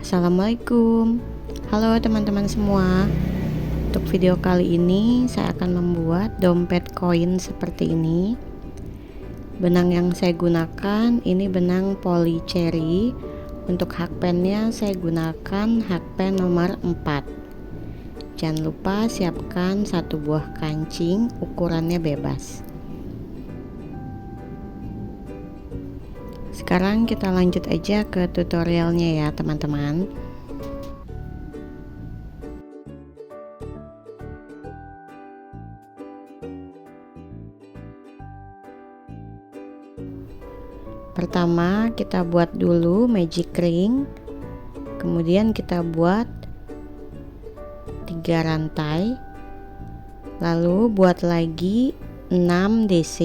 Assalamualaikum. Halo teman-teman semua. Untuk video kali ini saya akan membuat dompet koin seperti ini. Benang yang saya gunakan ini benang poli cherry. Untuk hakpennya saya gunakan hakpen nomor 4. Jangan lupa siapkan satu buah kancing, ukurannya bebas. Sekarang kita lanjut aja ke tutorialnya ya teman-teman. Pertama kita buat dulu magic ring, kemudian kita buat 3 rantai, lalu buat lagi 6 DC.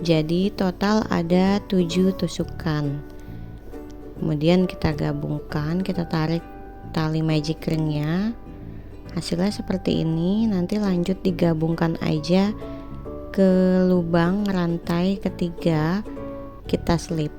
Jadi total ada 7 tusukan. Kemudian kita gabungkan, kita tarik tali magic ringnya. Hasilnya seperti ini. Nanti lanjut digabungkan aja ke lubang rantai ketiga, kita slip.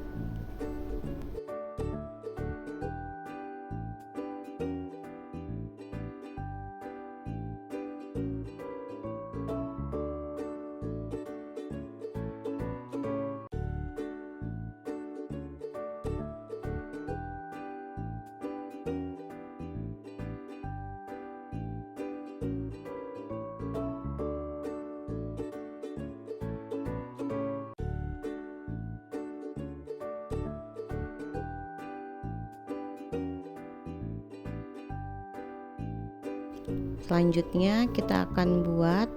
Selanjutnya kita akan buat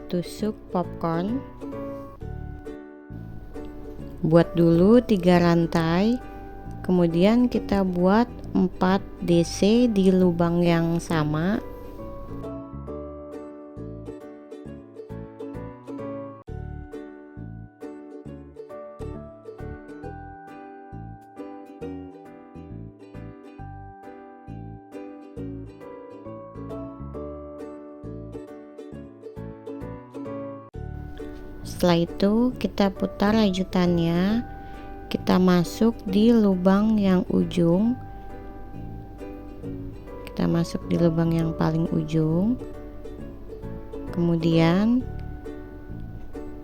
tusuk popcorn. Buat dulu 3 rantai, kemudian kita buat 4 DC di lubang yang sama. Setelah itu kita putar rajutannya, kita masuk di lubang yang ujung, kita masuk di lubang yang paling ujung, kemudian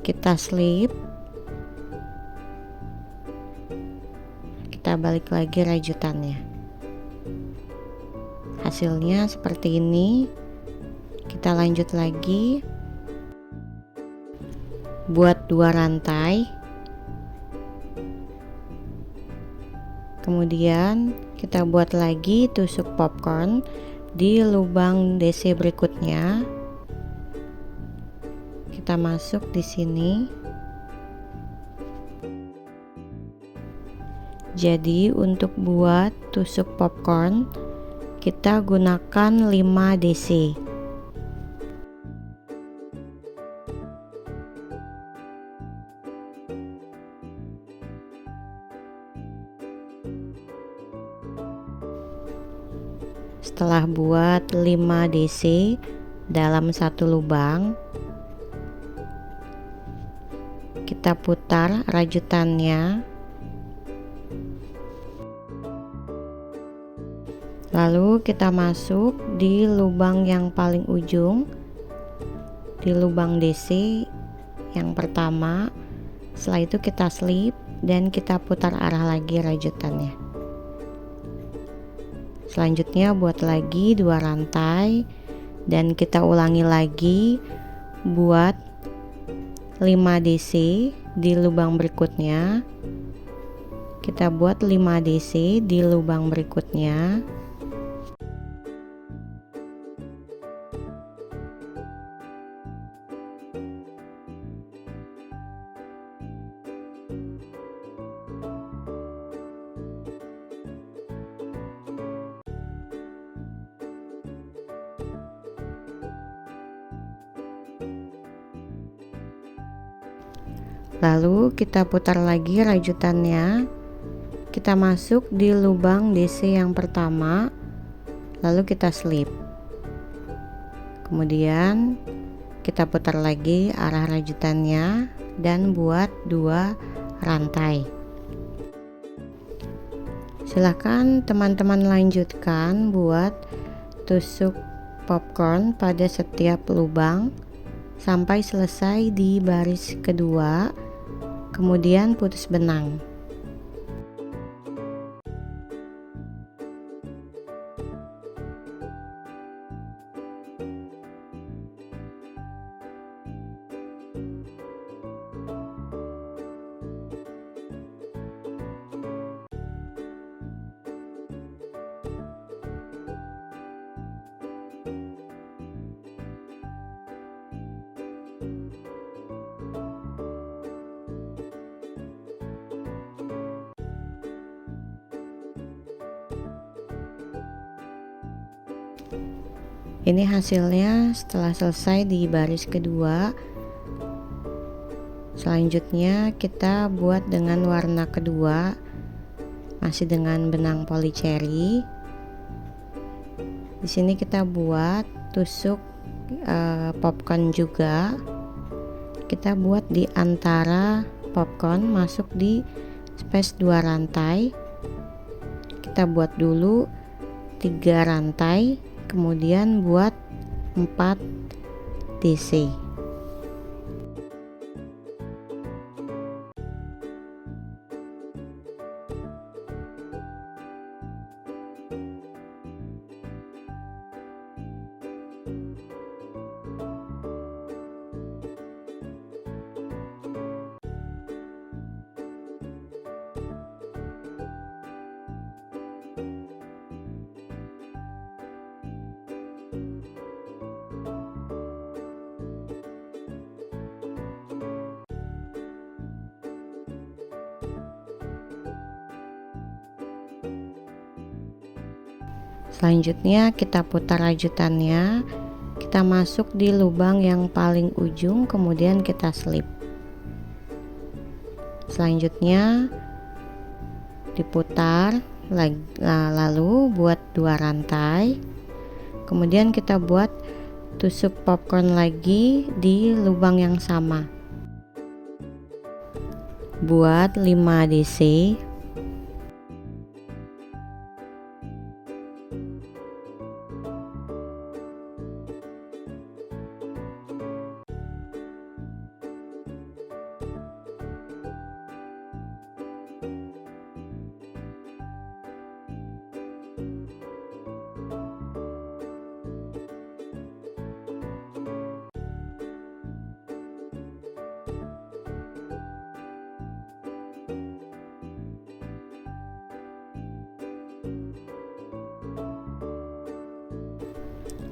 kita slip, kita balik lagi rajutannya. Hasilnya seperti ini. Kita lanjut lagi, buat 2 rantai, kemudian kita buat lagi tusuk popcorn di lubang DC berikutnya. Kita masuk di sini. Jadi untuk buat tusuk popcorn kita gunakan 5 DC. Setelah buat 5 DC dalam satu lubang, kita putar rajutannya, lalu kita masuk di lubang yang paling ujung, di lubang DC yang pertama. Setelah itu kita slip dan kita putar arah lagi rajutannya. Selanjutnya buat lagi 2 rantai dan kita ulangi lagi buat 5 DC di lubang berikutnya. Kita buat 5 DC di lubang berikutnya. Lalu kita putar lagi rajutannya. Kita masuk di lubang DC yang pertama, lalu kita slip. Kemudian kita putar lagi arah rajutannya dan buat 2 rantai. Silahkan teman-teman lanjutkan buat tusuk popcorn pada setiap lubang sampai selesai di baris kedua, kemudian putus benang. Ini hasilnya setelah selesai di baris kedua. Selanjutnya kita buat dengan warna kedua, masih dengan benang polycherry. Di sini kita buat tusuk popcorn juga. Kita buat di antara popcorn, masuk di space 2 rantai. Kita buat dulu 3 rantai, kemudian buat 4 DC. Selanjutnya kita putar rajutannya, kita masuk di lubang yang paling ujung, kemudian kita slip. Selanjutnya diputar lagi, lalu buat 2 rantai, kemudian kita buat tusuk popcorn lagi di lubang yang sama, buat 5 DC.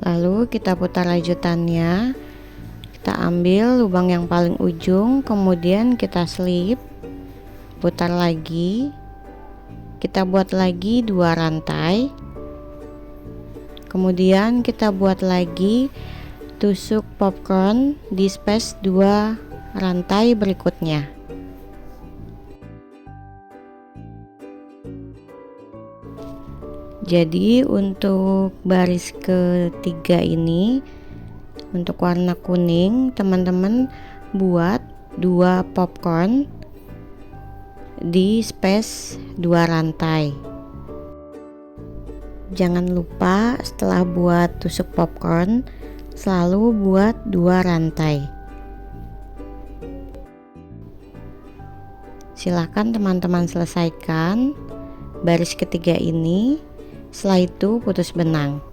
Lalu kita putar rajutannya, kita ambil lubang yang paling ujung, kemudian kita slip, putar lagi, kita buat lagi 2 rantai, kemudian kita buat lagi tusuk popcorn di space 2 rantai berikutnya. Jadi untuk baris ketiga ini, untuk warna kuning, teman-teman buat 2 popcorn di space 2 rantai. Jangan lupa setelah buat tusuk popcorn selalu buat 2 rantai. Silahkan teman-teman selesaikan baris ketiga ini. Setelah itu putus benang.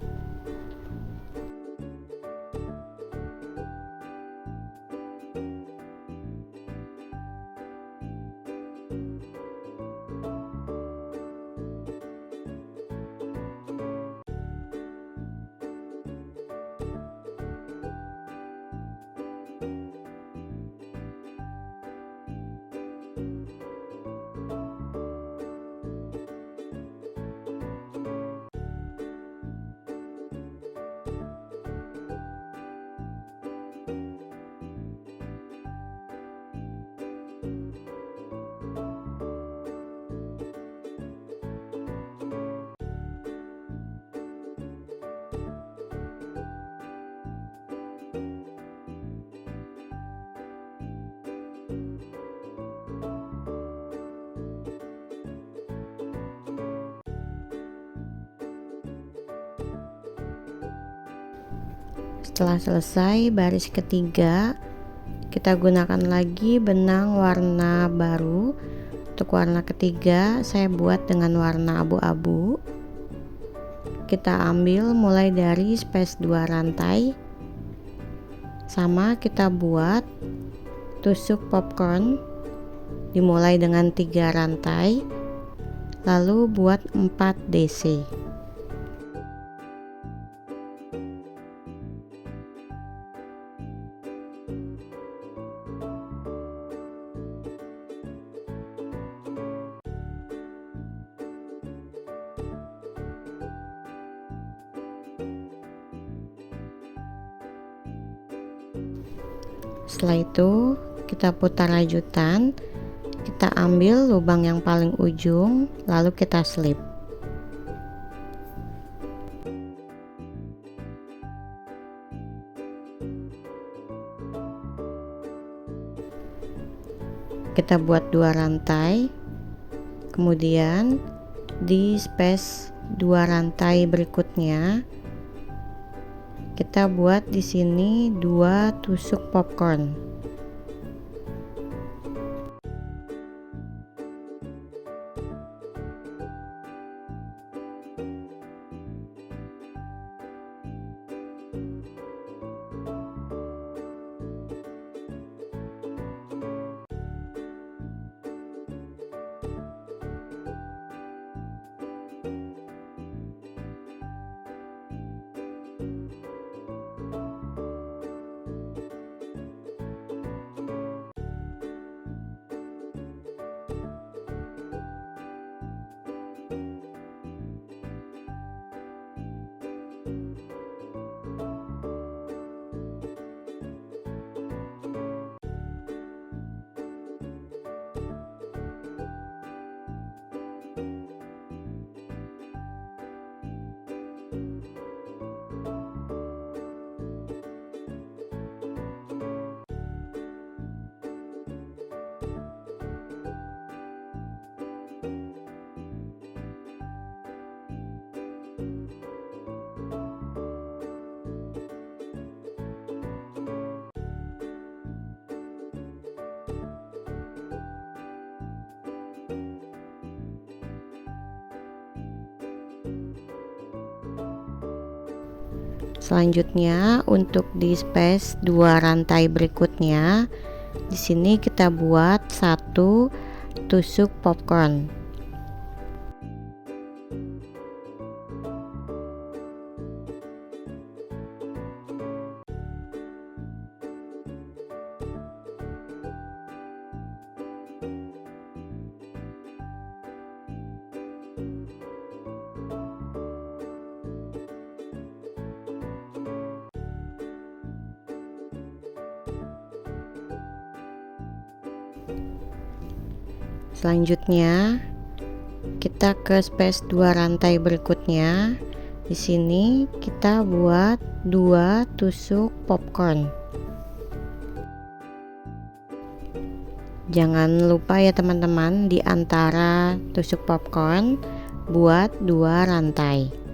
Setelah selesai baris ketiga, kita gunakan lagi benang warna baru. Untuk warna ketiga saya buat dengan warna abu-abu. Kita ambil mulai dari space 2 rantai, sama kita buat tusuk popcorn dimulai dengan 3 rantai, lalu buat 4 DC. Setelah itu kita putar rajutan, kita ambil lubang yang paling ujung, lalu kita slip. Kita buat 2 rantai, kemudian di space 2 rantai berikutnya kita buat di sini 2 tusuk popcorn. Selanjutnya untuk di space 2 rantai berikutnya, di sini kita buat 1 tusuk popcorn. Selanjutnya kita ke space 2 rantai berikutnya. Di sini kita buat 2 tusuk popcorn. Jangan lupa ya teman-teman, di antara tusuk popcorn buat 2 rantai.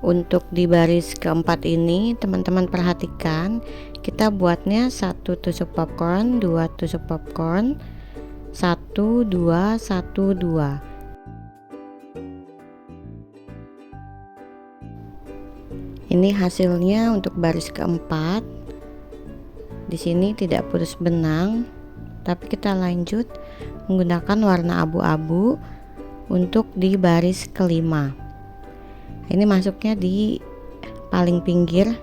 Untuk di baris keempat ini teman-teman perhatikan, kita buatnya 1 tusuk popcorn, 2 tusuk popcorn, 1 2 1 2. Ini hasilnya untuk baris keempat. Di sini tidak putus benang, tapi kita lanjut menggunakan warna abu-abu untuk di baris kelima. Ini masuknya di paling pinggir,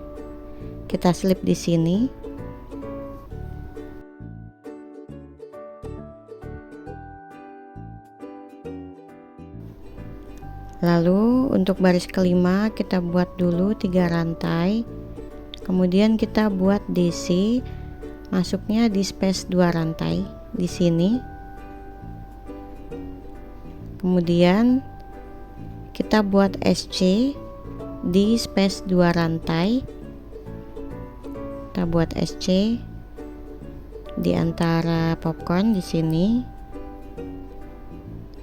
kita slip di sini. Lalu untuk baris kelima kita buat dulu 3 rantai, kemudian kita buat DC, masuknya di space 2 rantai di sini. Kemudian kita buat SC di space 2 rantai. Kita buat SC di antara popcorn di sini.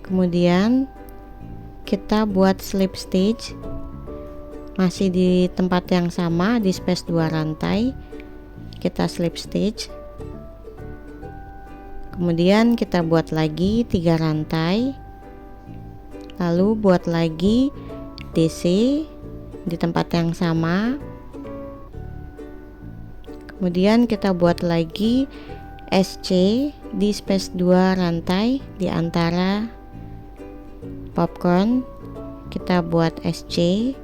Kemudian kita buat slip stitch masih di tempat yang sama di space 2 rantai. Kita slip stitch, kemudian kita buat lagi 3 rantai, lalu buat lagi DC di tempat yang sama, kemudian kita buat lagi SC di space 2 rantai di antara popcorn. Kita buat SC,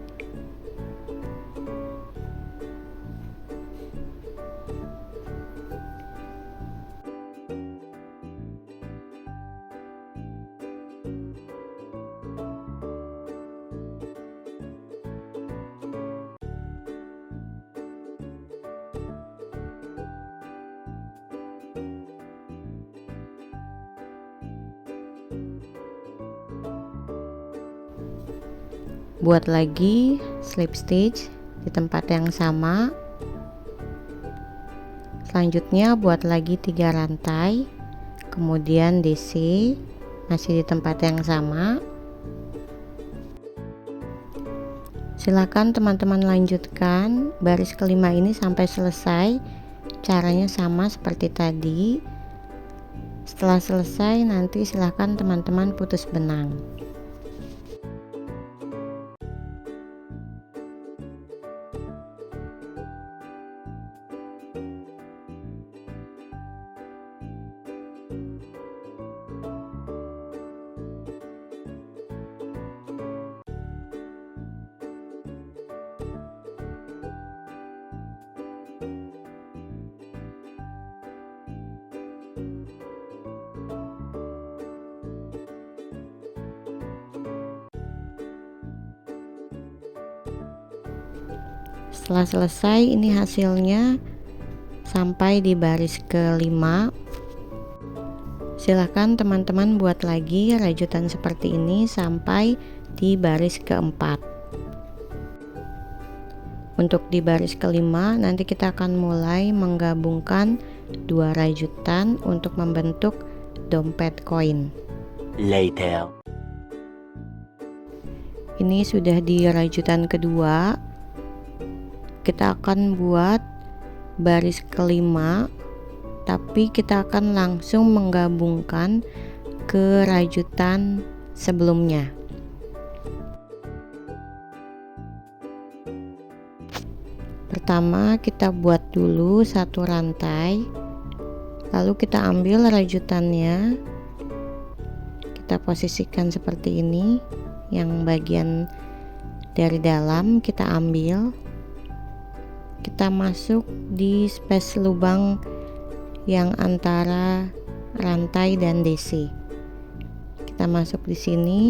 buat lagi slip stitch di tempat yang sama. Selanjutnya buat lagi 3 rantai, kemudian DC masih di tempat yang sama. Silakan teman-teman lanjutkan baris kelima ini sampai selesai. Caranya sama seperti tadi. Setelah selesai nanti silakan teman-teman putus benang. Setelah selesai, ini hasilnya sampai di baris kelima. Silahkan teman-teman buat lagi rajutan seperti ini sampai di baris keempat. Untuk di baris kelima nanti kita akan mulai menggabungkan 2 rajutan untuk membentuk dompet koin. Later. Ini sudah di rajutan kedua. Kita akan buat baris kelima, tapi kita akan langsung menggabungkan ke rajutan sebelumnya. Pertama kita buat dulu 1 rantai, lalu kita ambil rajutannya, kita posisikan seperti ini. Yang bagian dari dalam kita ambil, kita masuk di space lubang yang antara rantai dan DC. Kita masuk di sini,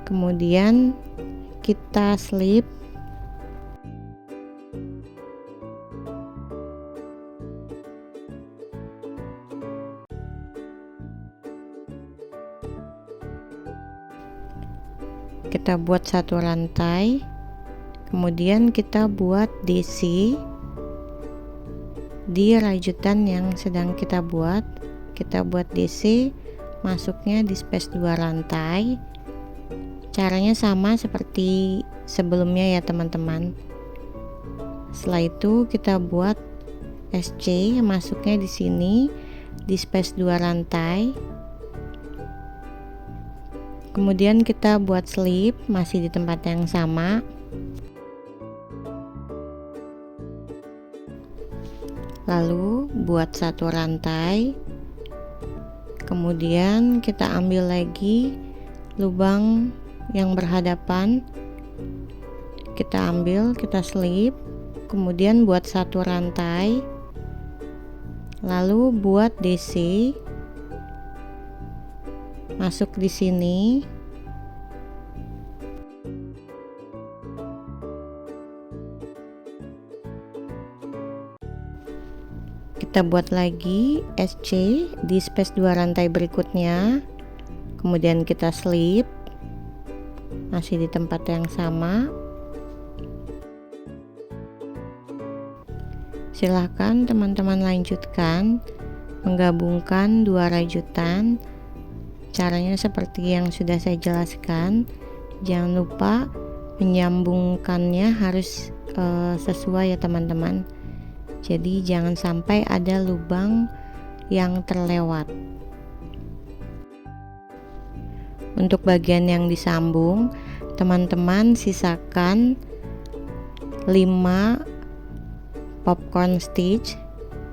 kemudian kita slip. Kita buat 1 rantai, kemudian kita buat DC di rajutan yang sedang kita buat. Kita buat DC, masuknya di space 2 rantai. Caranya sama seperti sebelumnya ya teman-teman. Setelah itu kita buat SC, masuknya di sini di space 2 rantai. Kemudian kita buat slip masih di tempat yang sama. lalu buat satu rantai, kemudian kita ambil lagi lubang yang berhadapan, kita ambil, kita slip, kemudian buat satu rantai, lalu buat DC, masuk di sini. Kita buat lagi SC di space 2 rantai berikutnya, kemudian kita slip, masih di tempat yang sama. Silahkan teman-teman lanjutkan menggabungkan dua rajutan. Caranya seperti yang sudah saya jelaskan. Jangan lupa menyambungkannya harus sesuai ya teman-teman. Jadi jangan sampai ada lubang yang terlewat. Untuk bagian yang disambung, teman-teman sisakan 5 popcorn stitch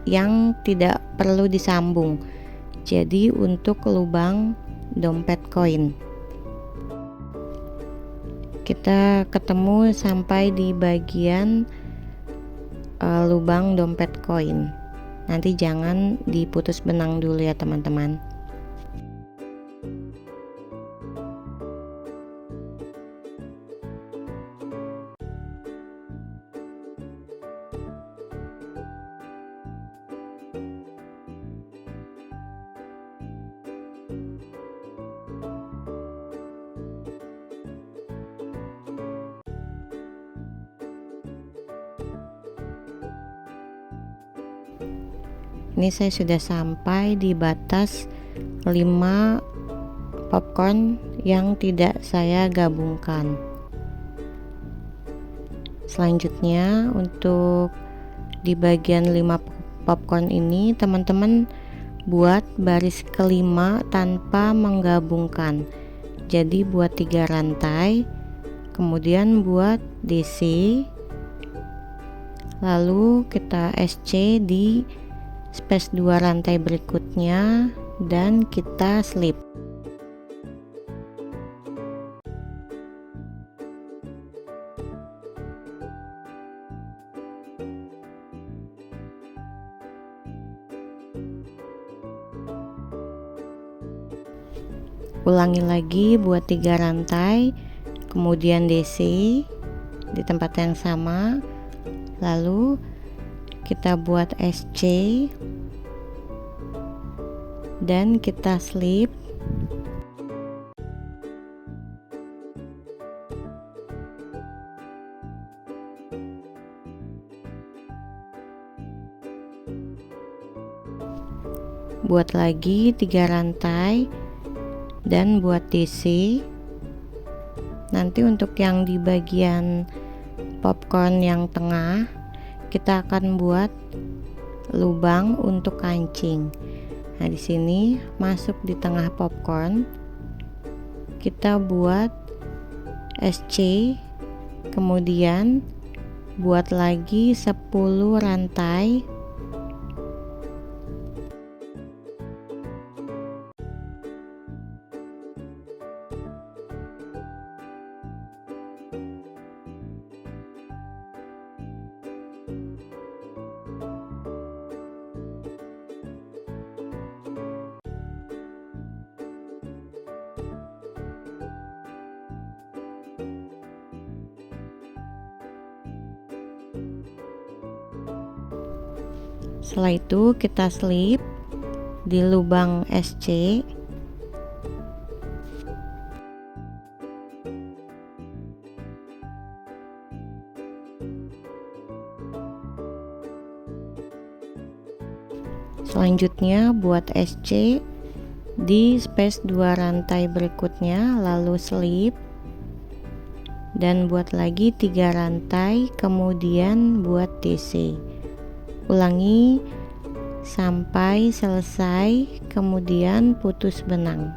yang tidak perlu disambung. Jadi untuk lubang dompet koin. Kita ketemu sampai di bagian lubang dompet koin. Nanti jangan diputus benang dulu ya teman-teman. Ini saya sudah sampai di batas 5 popcorn yang tidak saya gabungkan. Selanjutnya untuk di bagian 5 popcorn ini teman-teman buat baris kelima tanpa menggabungkan. Jadi buat 3 rantai, kemudian buat DC, lalu kita SC di space 2 rantai berikutnya dan kita slip. Ulangi lagi buat 3 rantai, kemudian DC di tempat yang sama, lalu kita buat SC dan kita slip. Buat lagi 3 rantai dan buat DC. Nanti untuk yang di bagian popcorn yang tengah kita akan buat lubang untuk kancing. Nah, di sini masuk di tengah popcorn. Kita buat SC, kemudian buat lagi 10 rantai. Setelah itu kita slip di lubang SC. Selanjutnya buat SC di space 2 rantai berikutnya, lalu slip dan buat lagi 3 rantai, kemudian buat DC. Ulangi sampai selesai, kemudian putus benang.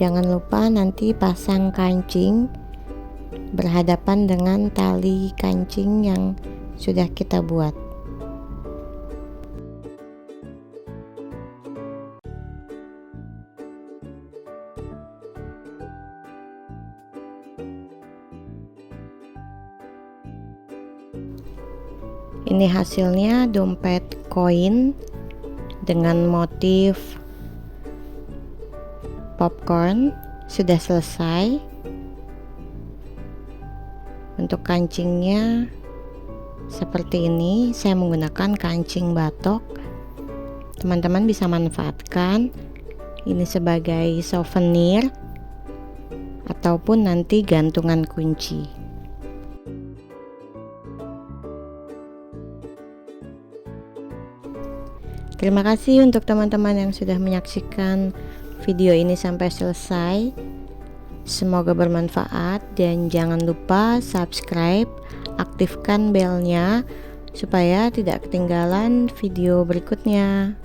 Jangan lupa nanti pasang kancing berhadapan dengan tali kancing yang sudah kita buat. Ini hasilnya dompet koin dengan motif popcorn sudah selesai. Untuk kancingnya seperti ini, saya menggunakan kancing batok. Teman-teman bisa manfaatkan ini sebagai souvenir ataupun nanti gantungan kunci. Terima kasih untuk teman-teman yang sudah menyaksikan video ini sampai selesai. Semoga bermanfaat dan jangan lupa subscribe, aktifkan belnya supaya tidak ketinggalan video berikutnya.